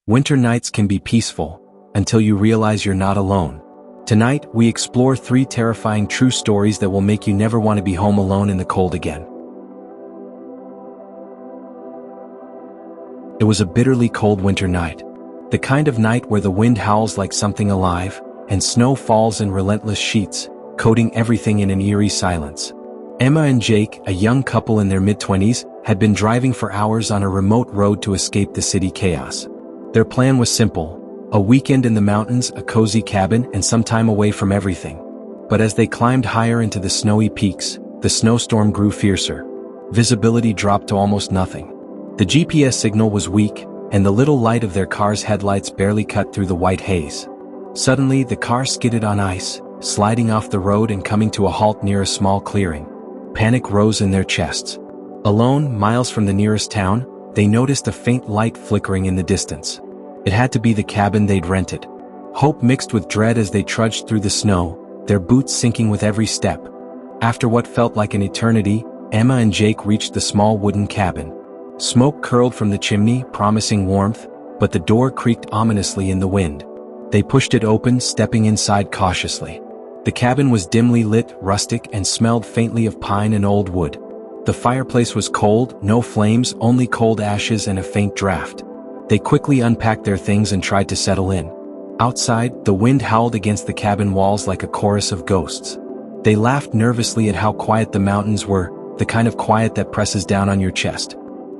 Winter nights can be peaceful, until you realize you're not alone. Tonight, we explore 3 terrifying true stories that will make you never want to be home alone in the cold again. It was a bitterly cold winter night. The kind of night where the wind howls like something alive, and snow falls in relentless sheets, coating everything in an eerie silence. Emma and Jake, a young couple in their mid-20s, had been driving for hours on a remote road to escape the city chaos. Their plan was simple: a weekend in the mountains, a cozy cabin, and some time away from everything. But as they climbed higher into the snowy peaks, the snowstorm grew fiercer. Visibility dropped to almost nothing. The GPS signal was weak, and the little light of their car's headlights barely cut through the white haze. Suddenly, the car skidded on ice, sliding off the road and coming to a halt near a small clearing. Panic rose in their chests. Alone, miles from the nearest town, they noticed a faint light flickering in the distance. It had to be the cabin they'd rented. Hope mixed with dread as they trudged through the snow, their boots sinking with every step. After what felt like an eternity, Emma and Jake reached the small wooden cabin. Smoke curled from the chimney, promising warmth, but the door creaked ominously in the wind. They pushed it open, stepping inside cautiously. The cabin was dimly lit, rustic, and smelled faintly of pine and old wood. The fireplace was cold, no flames, only cold ashes and a faint draft. They quickly unpacked their things and tried to settle in. Outside, the wind howled against the cabin walls like a chorus of ghosts. They laughed nervously at how quiet the mountains were, the kind of quiet that presses down on your chest.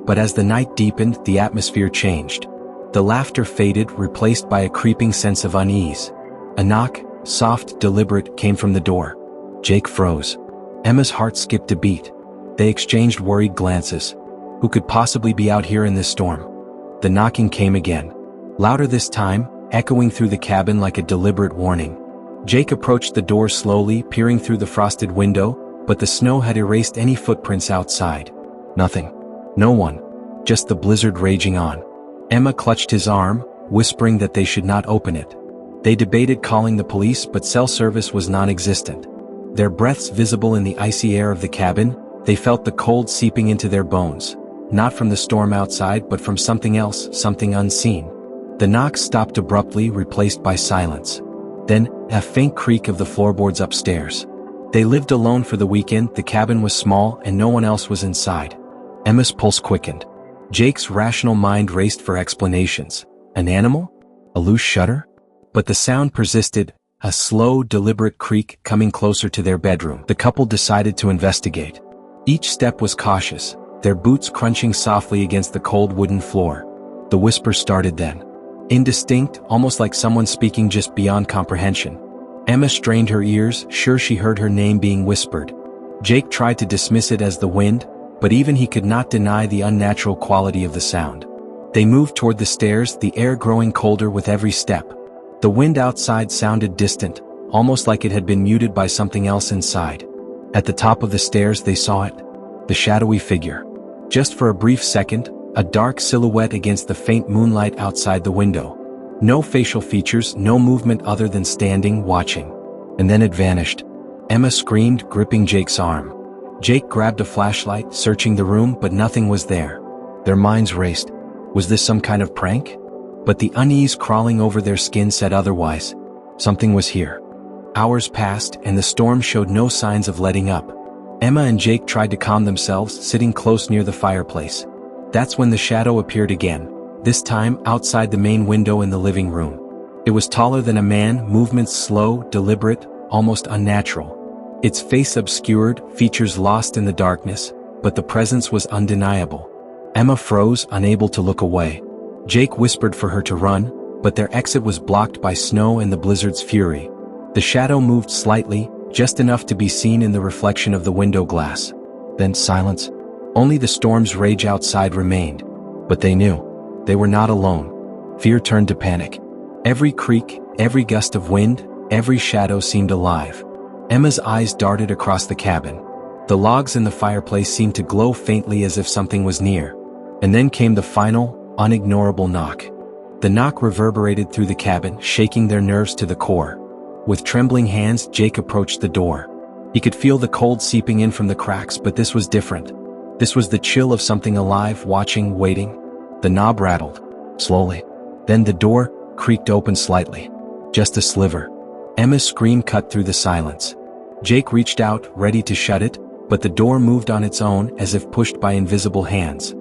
But as the night deepened, the atmosphere changed. The laughter faded, replaced by a creeping sense of unease. A knock, soft, deliberate, came from the door. Jake froze. Emma's heart skipped a beat. They exchanged worried glances. Who could possibly be out here in this storm? The knocking came again. Louder this time, echoing through the cabin like a deliberate warning. Jake approached the door slowly, peering through the frosted window, but the snow had erased any footprints outside. Nothing. No one. Just the blizzard raging on. Emma clutched his arm, whispering that they should not open it. They debated calling the police, but cell service was non-existent. Their breaths visible in the icy air of the cabin, they felt the cold seeping into their bones. Not from the storm outside, but from something else, something unseen. The knock stopped abruptly, replaced by silence. Then, a faint creak of the floorboards upstairs. They lived alone for the weekend, the cabin was small, and no one else was inside. Emma's pulse quickened. Jake's rational mind raced for explanations. An animal? A loose shutter? But the sound persisted, a slow, deliberate creak coming closer to their bedroom. The couple decided to investigate. Each step was cautious, their boots crunching softly against the cold wooden floor. The whisper started then. Indistinct, almost like someone speaking just beyond comprehension. Emma strained her ears, sure she heard her name being whispered. Jake tried to dismiss it as the wind, but even he could not deny the unnatural quality of the sound. They moved toward the stairs, the air growing colder with every step. The wind outside sounded distant, almost like it had been muted by something else inside. At the top of the stairs they saw it. The shadowy figure. Just for a brief second, a dark silhouette against the faint moonlight outside the window. No facial features, no movement other than standing, watching. And then it vanished. Emma screamed, gripping Jake's arm. Jake grabbed a flashlight, searching the room, but nothing was there. Their minds raced. Was this some kind of prank? But the unease crawling over their skin said otherwise. Something was here. Hours passed, and the storm showed no signs of letting up. Emma and Jake tried to calm themselves, sitting close near the fireplace. That's when the shadow appeared again, this time outside the main window in the living room. It was taller than a man, movements slow, deliberate, almost unnatural. Its face obscured, features lost in the darkness, but the presence was undeniable. Emma froze, unable to look away. Jake whispered for her to run, but their exit was blocked by snow and the blizzard's fury. The shadow moved slightly, just enough to be seen in the reflection of the window glass. Then silence. Only the storm's rage outside remained. But they knew. They were not alone. Fear turned to panic. Every creak, every gust of wind, every shadow seemed alive. Emma's eyes darted across the cabin. The logs in the fireplace seemed to glow faintly as if something was near. And then came the final, unignorable knock. The knock reverberated through the cabin, shaking their nerves to the core. With trembling hands, Jake approached the door. He could feel the cold seeping in from the cracks, but this was different. This was the chill of something alive, watching, waiting. The knob rattled. Slowly. Then the door creaked open slightly. Just a sliver. Emma's scream cut through the silence. Jake reached out, ready to shut it, but the door moved on its own as if pushed by invisible hands.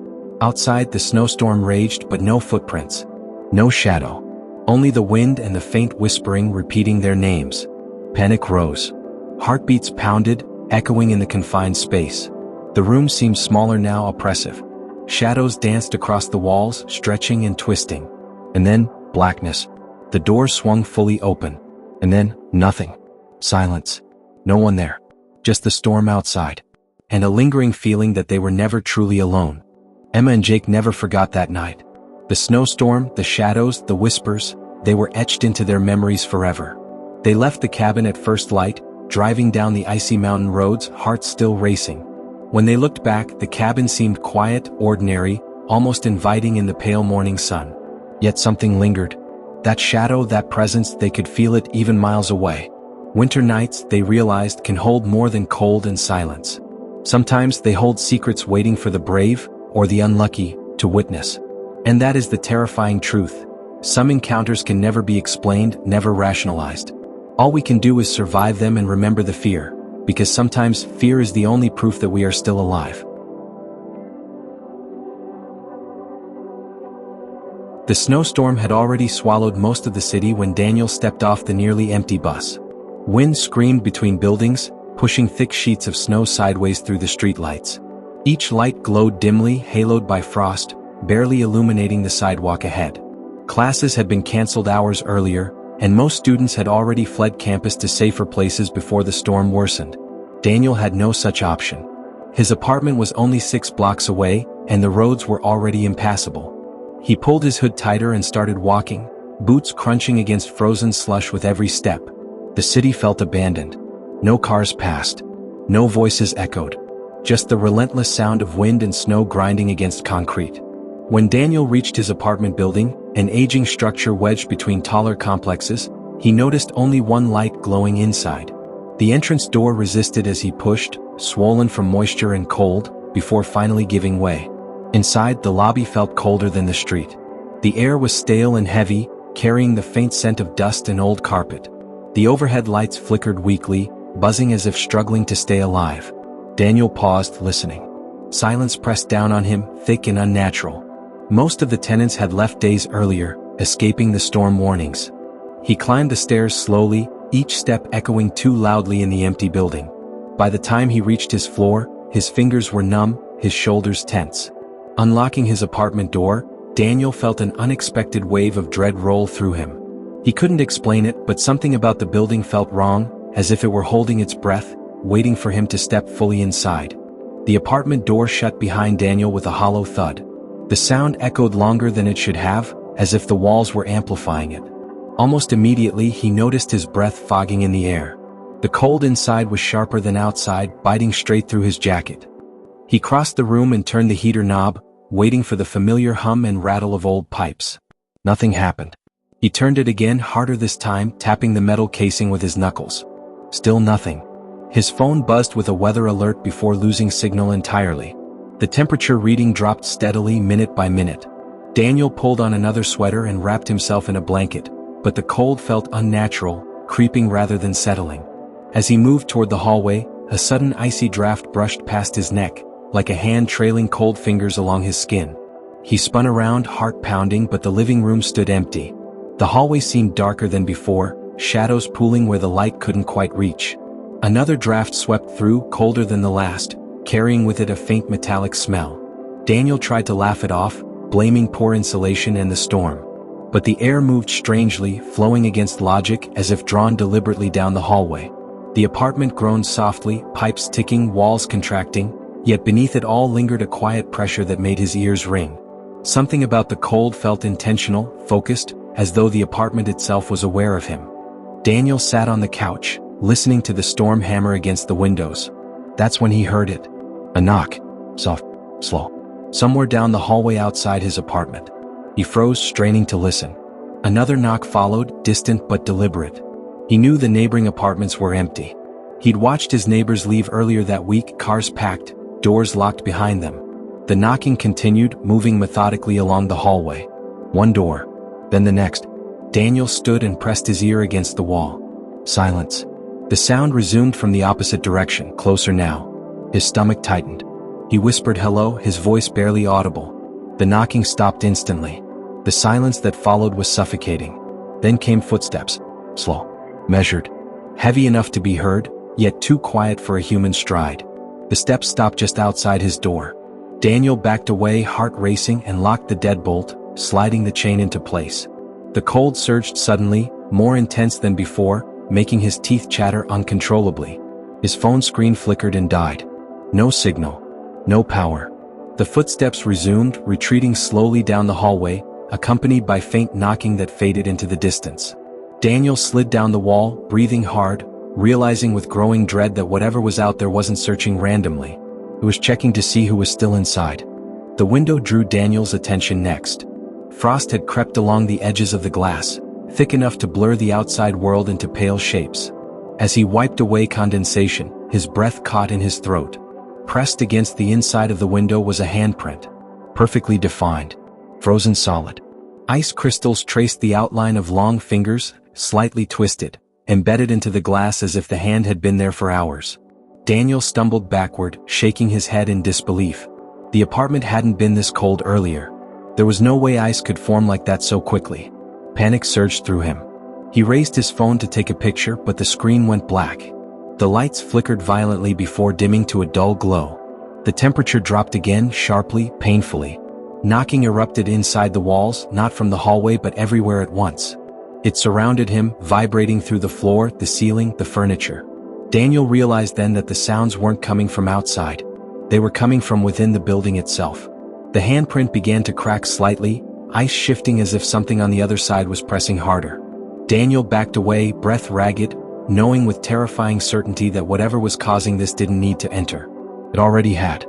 Outside, the snowstorm raged, but no footprints. No shadow. Only the wind and the faint whispering repeating their names. Panic rose. Heartbeats pounded, echoing in the confined space. The room seemed smaller now, oppressive. Shadows danced across the walls, stretching and twisting. And then, blackness. The door swung fully open. And then, nothing. Silence. No one there. Just the storm outside. And a lingering feeling that they were never truly alone. Emma and Jake never forgot that night. The snowstorm, the shadows, the whispers, they were etched into their memories forever. They left the cabin at first light, driving down the icy mountain roads, hearts still racing. When they looked back, the cabin seemed quiet, ordinary, almost inviting in the pale morning sun. Yet something lingered. That shadow, that presence, they could feel it even miles away. Winter nights, they realized, can hold more than cold and silence. Sometimes they hold secrets waiting for the brave, or the unlucky, to witness. And that is the terrifying truth. Some encounters can never be explained, never rationalized. All we can do is survive them and remember the fear, because sometimes fear is the only proof that we are still alive. The snowstorm had already swallowed most of the city when Daniel stepped off the nearly empty bus. Wind screamed between buildings, pushing thick sheets of snow sideways through the streetlights. Each light glowed dimly, haloed by frost, barely illuminating the sidewalk ahead. Classes had been canceled hours earlier, and most students had already fled campus to safer places before the storm worsened. Daniel had no such option. His apartment was only 6 blocks away, and the roads were already impassable. He pulled his hood tighter and started walking, boots crunching against frozen slush with every step. The city felt abandoned. No cars passed. No voices echoed. Just the relentless sound of wind and snow grinding against concrete. When Daniel reached his apartment building, an aging structure wedged between taller complexes, he noticed only one light glowing inside. The entrance door resisted as he pushed, swollen from moisture and cold, before finally giving way. Inside, the lobby felt colder than the street. The air was stale and heavy, carrying the faint scent of dust and old carpet. The overhead lights flickered weakly, buzzing as if struggling to stay alive. Daniel paused, listening. Silence pressed down on him, thick and unnatural. Most of the tenants had left days earlier, escaping the storm warnings. He climbed the stairs slowly, each step echoing too loudly in the empty building. By the time he reached his floor, his fingers were numb, his shoulders tense. Unlocking his apartment door, Daniel felt an unexpected wave of dread roll through him. He couldn't explain it, but something about the building felt wrong, as if it were holding its breath, waiting for him to step fully inside. The apartment door shut behind Daniel with a hollow thud. The sound echoed longer than it should have, as if the walls were amplifying it. Almost immediately, he noticed his breath fogging in the air. The cold inside was sharper than outside, biting straight through his jacket. He crossed the room and turned the heater knob, waiting for the familiar hum and rattle of old pipes. Nothing happened. He turned it again, harder this time, tapping the metal casing with his knuckles. Still nothing. His phone buzzed with a weather alert before losing signal entirely. The temperature reading dropped steadily minute by minute. Daniel pulled on another sweater and wrapped himself in a blanket, but the cold felt unnatural, creeping rather than settling. As he moved toward the hallway, a sudden icy draft brushed past his neck, like a hand trailing cold fingers along his skin. He spun around, heart pounding, but the living room stood empty. The hallway seemed darker than before, shadows pooling where the light couldn't quite reach. Another draft swept through, colder than the last, carrying with it a faint metallic smell. Daniel tried to laugh it off, blaming poor insulation and the storm. But the air moved strangely, flowing against logic as if drawn deliberately down the hallway. The apartment groaned softly, pipes ticking, walls contracting, yet beneath it all lingered a quiet pressure that made his ears ring. Something about the cold felt intentional, focused, as though the apartment itself was aware of him. Daniel sat on the couch, listening to the storm hammer against the windows. That's when he heard it. A knock. Soft, slow. Somewhere down the hallway outside his apartment. He froze, straining to listen. Another knock followed, distant but deliberate. He knew the neighboring apartments were empty. He'd watched his neighbors leave earlier that week, cars packed, doors locked behind them. The knocking continued, moving methodically along the hallway. One door. Then the next. Daniel stood and pressed his ear against the wall. Silence. The sound resumed from the opposite direction, closer now. His stomach tightened. He whispered hello, his voice barely audible. The knocking stopped instantly. The silence that followed was suffocating. Then came footsteps. Slow. Measured. Heavy enough to be heard, yet too quiet for a human stride. The steps stopped just outside his door. Daniel backed away, heart racing, and locked the deadbolt, sliding the chain into place. The cold surged suddenly, more intense than before, making his teeth chatter uncontrollably. His phone screen flickered and died. No signal. No power. The footsteps resumed, retreating slowly down the hallway, accompanied by faint knocking that faded into the distance. Daniel slid down the wall, breathing hard, realizing with growing dread that whatever was out there wasn't searching randomly. It was checking to see who was still inside. The window drew Daniel's attention next. Frost had crept along the edges of the glass, thick enough to blur the outside world into pale shapes. As he wiped away condensation, his breath caught in his throat. Pressed against the inside of the window was a handprint. Perfectly defined. Frozen solid. Ice crystals traced the outline of long fingers, slightly twisted, embedded into the glass as if the hand had been there for hours. Daniel stumbled backward, shaking his head in disbelief. The apartment hadn't been this cold earlier. There was no way ice could form like that so quickly. Panic surged through him. He raised his phone to take a picture, but the screen went black. The lights flickered violently before dimming to a dull glow. The temperature dropped again, sharply, painfully. Knocking erupted inside the walls, not from the hallway but everywhere at once. It surrounded him, vibrating through the floor, the ceiling, the furniture. Daniel realized then that the sounds weren't coming from outside. They were coming from within the building itself. The handprint began to crack slightly, ice shifting as if something on the other side was pressing harder. Daniel backed away, breath ragged, knowing with terrifying certainty that whatever was causing this didn't need to enter. It already had.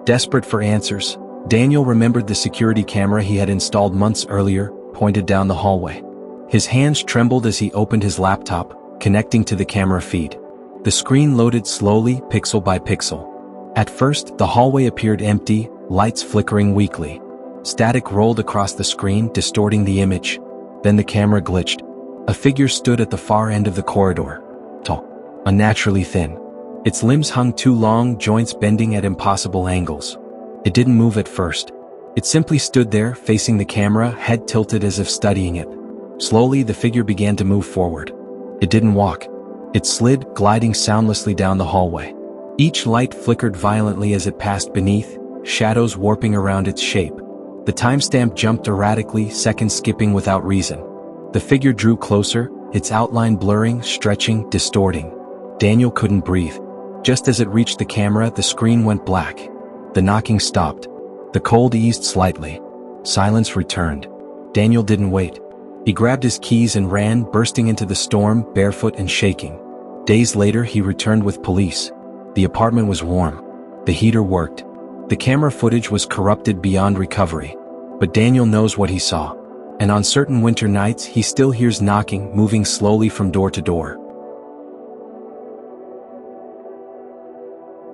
Desperate for answers, Daniel remembered the security camera he had installed months earlier, pointed down the hallway. His hands trembled as he opened his laptop, connecting to the camera feed. The screen loaded slowly, pixel by pixel. At first, the hallway appeared empty, lights flickering weakly. Static rolled across the screen, distorting the image. Then the camera glitched. A figure stood at the far end of the corridor. Tall. Unnaturally thin. Its limbs hung too long, joints bending at impossible angles. It didn't move at first. It simply stood there, facing the camera, head tilted as if studying it. Slowly, the figure began to move forward. It didn't walk. It slid, gliding soundlessly down the hallway. Each light flickered violently as it passed beneath, shadows warping around its shape. The timestamp jumped erratically, seconds skipping without reason. The figure drew closer, its outline blurring, stretching, distorting. Daniel couldn't breathe. Just as it reached the camera, the screen went black. The knocking stopped. The cold eased slightly. Silence returned. Daniel didn't wait. He grabbed his keys and ran, bursting into the storm, barefoot and shaking. Days later, he returned with police. The apartment was warm. The heater worked. The camera footage was corrupted beyond recovery. But Daniel knows what he saw. And on certain winter nights, he still hears knocking, moving slowly from door to door.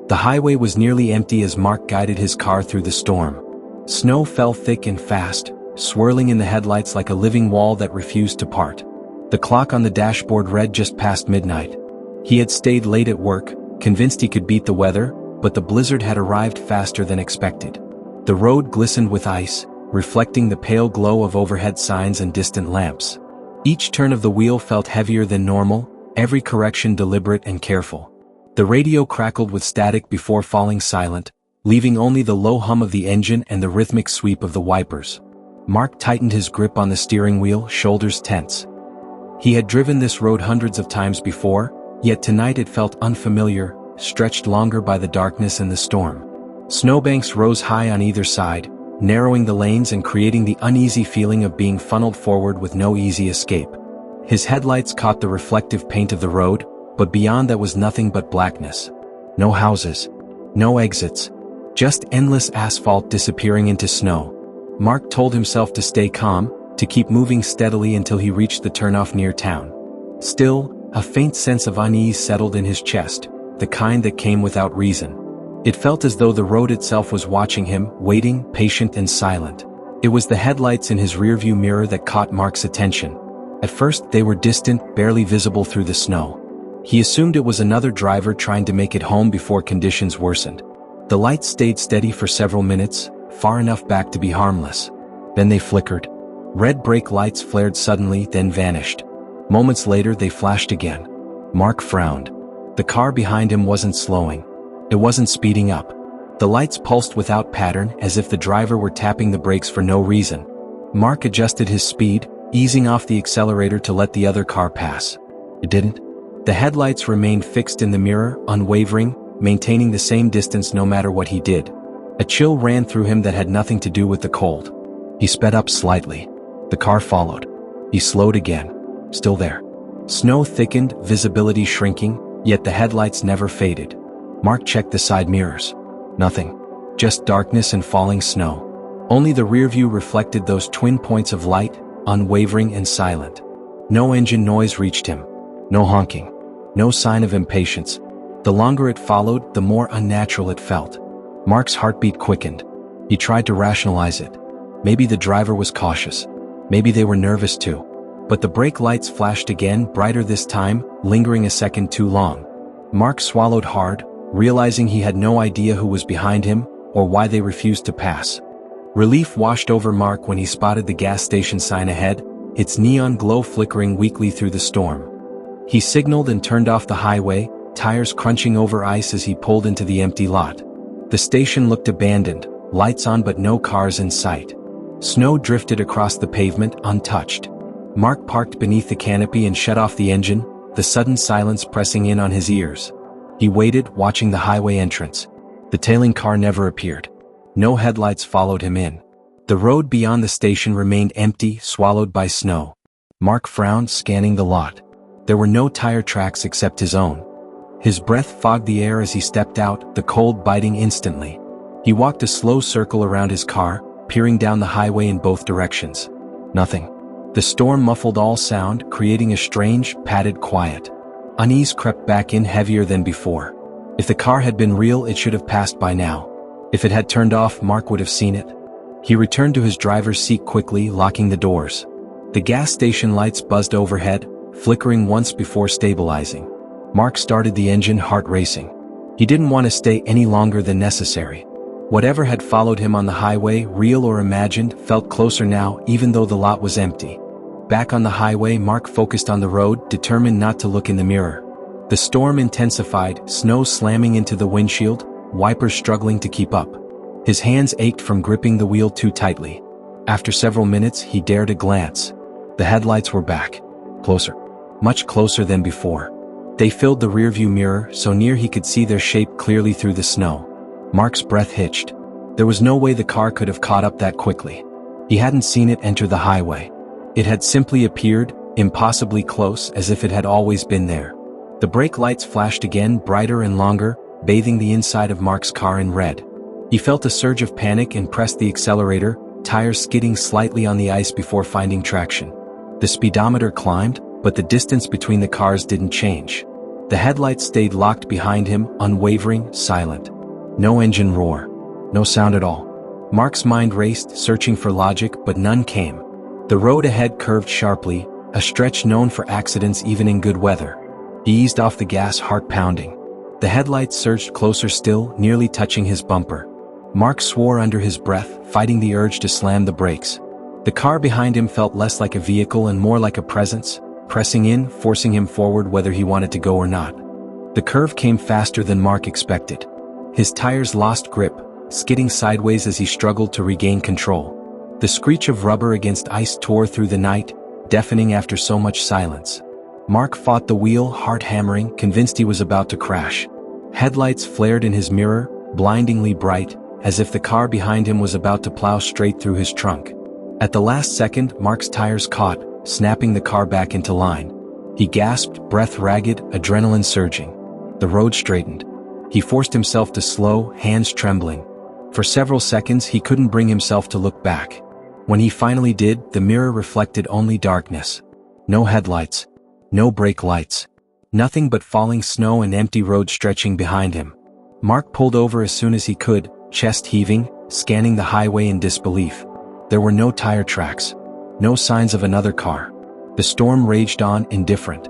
The highway was nearly empty as Mark guided his car through the storm. Snow fell thick and fast, swirling in the headlights like a living wall that refused to part. The clock on the dashboard read just past midnight. He had stayed late at work, convinced he could beat the weather, but the blizzard had arrived faster than expected. The road glistened with ice, reflecting the pale glow of overhead signs and distant lamps. Each turn of the wheel felt heavier than normal, every correction deliberate and careful. The radio crackled with static before falling silent, leaving only the low hum of the engine and the rhythmic sweep of the wipers. Mark tightened his grip on the steering wheel, shoulders tense. He had driven this road hundreds of times before, yet tonight it felt unfamiliar, stretched longer by the darkness and the storm. Snowbanks rose high on either side, narrowing the lanes and creating the uneasy feeling of being funneled forward with no easy escape. His headlights caught the reflective paint of the road, but beyond that was nothing but blackness. No houses. No exits. Just endless asphalt disappearing into snow. Mark told himself to stay calm, to keep moving steadily until he reached the turnoff near town. Still, a faint sense of unease settled in his chest, the kind that came without reason. It felt as though the road itself was watching him, waiting, patient and silent. It was the headlights in his rearview mirror that caught Mark's attention. At first, they were distant, barely visible through the snow. He assumed it was another driver trying to make it home before conditions worsened. The lights stayed steady for several minutes, far enough back to be harmless. Then they flickered. Red brake lights flared suddenly, then vanished. Moments later, they flashed again. Mark frowned. The car behind him wasn't slowing. It wasn't speeding up. The lights pulsed without pattern, as if the driver were tapping the brakes for no reason. Mark adjusted his speed, easing off the accelerator to let the other car pass. It didn't. The headlights remained fixed in the mirror, unwavering, maintaining the same distance no matter what he did. A chill ran through him that had nothing to do with the cold. He sped up slightly. The car followed. He slowed again. Still there. Snow thickened, visibility shrinking, yet the headlights never faded. Mark checked the side mirrors. Nothing. Just darkness and falling snow. Only the rearview reflected those twin points of light, unwavering and silent. No engine noise reached him. No honking. No sign of impatience. The longer it followed, the more unnatural it felt. Mark's heartbeat quickened. He tried to rationalize it. Maybe the driver was cautious. Maybe they were nervous too. But the brake lights flashed again, brighter this time, lingering a second too long. Mark swallowed hard, realizing he had no idea who was behind him, or why they refused to pass. Relief washed over Mark when he spotted the gas station sign ahead, its neon glow flickering weakly through the storm. He signaled and turned off the highway, tires crunching over ice as he pulled into the empty lot. The station looked abandoned, lights on but no cars in sight. Snow drifted across the pavement, untouched. Mark parked beneath the canopy and shut off the engine, the sudden silence pressing in on his ears. He waited, watching the highway entrance. The tailing car never appeared. No headlights followed him in. The road beyond the station remained empty, swallowed by snow. Mark frowned, scanning the lot. There were no tire tracks except his own. His breath fogged the air as he stepped out, the cold biting instantly. He walked a slow circle around his car, peering down the highway in both directions. Nothing. The storm muffled all sound, creating a strange, padded quiet. Unease crept back in heavier than before. If the car had been real, it should have passed by now. If it had turned off, Mark would have seen it. He returned to his driver's seat quickly, locking the doors. The gas station lights buzzed overhead, flickering once before stabilizing. Mark started the engine, heart racing. He didn't want to stay any longer than necessary. Whatever had followed him on the highway, real or imagined, felt closer now, even though the lot was empty. Back on the highway, Mark focused on the road, determined not to look in the mirror. The storm intensified, snow slamming into the windshield, wipers struggling to keep up. His hands ached from gripping the wheel too tightly. After several minutes, he dared a glance. The headlights were back. Closer. Much closer than before. They filled the rearview mirror, so near he could see their shape clearly through the snow. Mark's breath hitched. There was no way the car could have caught up that quickly. He hadn't seen it enter the highway. It had simply appeared, impossibly close, as if it had always been there. The brake lights flashed again, brighter and longer, bathing the inside of Mark's car in red. He felt a surge of panic and pressed the accelerator, tires skidding slightly on the ice before finding traction. The speedometer climbed, but the distance between the cars didn't change. The headlights stayed locked behind him, unwavering, silent. No engine roar. No sound at all. Mark's mind raced, searching for logic, but none came. The road ahead curved sharply, a stretch known for accidents even in good weather. He eased off the gas, heart pounding. The headlights surged closer still, nearly touching his bumper. Mark swore under his breath, fighting the urge to slam the brakes. The car behind him felt less like a vehicle and more like a presence, pressing in, forcing him forward whether he wanted to go or not. The curve came faster than Mark expected. His tires lost grip, skidding sideways as he struggled to regain control. The screech of rubber against ice tore through the night, deafening after so much silence. Mark fought the wheel, heart hammering, convinced he was about to crash. Headlights flared in his mirror, blindingly bright, as if the car behind him was about to plow straight through his trunk. At the last second, Mark's tires caught, snapping the car back into line. He gasped, breath ragged, adrenaline surging. The road straightened. He forced himself to slow, hands trembling. For several seconds, he couldn't bring himself to look back. When he finally did, the mirror reflected only darkness. No headlights. No brake lights. Nothing but falling snow and empty road stretching behind him. Mark pulled over as soon as he could, chest heaving, scanning the highway in disbelief. There were no tire tracks. No signs of another car. The storm raged on, indifferent.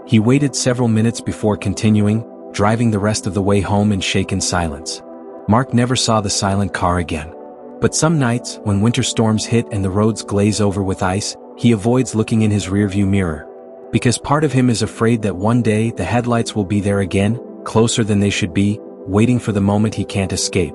He waited several minutes before continuing, driving the rest of the way home in shaken silence. Mark never saw the silent car again. But some nights, when winter storms hit and the roads glaze over with ice, he avoids looking in his rearview mirror. Because part of him is afraid that one day the headlights will be there again, closer than they should be, waiting for the moment he can't escape.